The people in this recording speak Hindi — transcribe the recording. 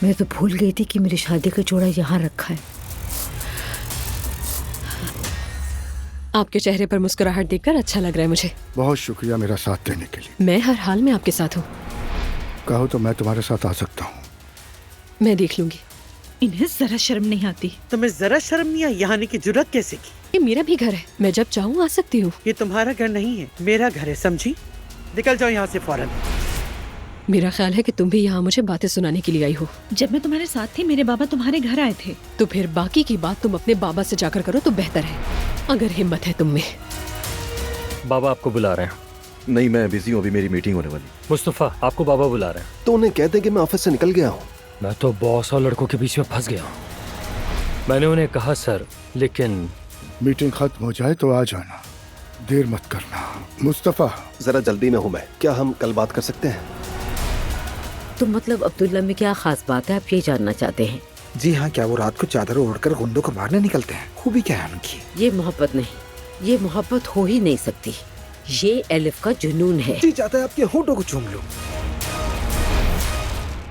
मैं तो भूल गई थी कि मेरी शादी का जोड़ा यहाँ रखा है। आपके चेहरे पर मुस्कुराहट देखकर अच्छा लग रहा है मुझे। बहुत शुक्रिया मेरा साथ देने के लिए। मैं हर हाल में आपके साथ हूँ। कहो तो मैं तुम्हारे साथ आ सकता हूँ। मैं देख लूंगी। इन्हें जरा शर्म नहीं आती। तुम्हें जरा शर्म नहीं आई यहाँ आने की जरूरत कैसे की? ये मेरा भी घर है, मैं जब चाहूँ आ सकती हूँ। ये तुम्हारा घर नहीं है, मेरा घर है, समझी? निकल जाओ यहाँ से फौरन। मेरा ख्याल है कि तुम भी यहाँ मुझे बातें सुनाने के लिए आई हो। जब मैं तुम्हारे साथ थी मेरे बाबा तुम्हारे घर आए थे। तो फिर बाकी की बात तुम अपने बाबा से जाकर करो तो बेहतर है, अगर हिम्मत है तुम में। बाबा आपको बुला रहे हैं। नहीं, मैं बिजी हूँ, अभी मेरी मीटिंग होने वाली। मुस्तफा आपको बाबा बुला रहे हैं। तो उन्हें कहते हैं कि मैं ऑफिस से निकल गया हूँ। मैं तो बॉस और लड़कों के बीच में फंस गया हूँ। मैंने उन्हें कहा सर, लेकिन मीटिंग खत्म हो जाए तो आ जाना, देर मत करना। मुस्तफा, जरा जल्दी में हूँ मैं, क्या हम कल बात कर सकते हैं? तो मतलब अब्दुल्ला में क्या खास बात है, आप ये जानना चाहते हैं? जी हाँ, क्या वो रात को चादर ओढ़कर गुंडों को मारने निकलते हैं? खूबी क्या है उनकी? ये मोहब्बत नहीं, ये मोहब्बत हो ही नहीं सकती। ये एलिफ का जुनून है। जी चाहता है आपके होठों को चूम लूं।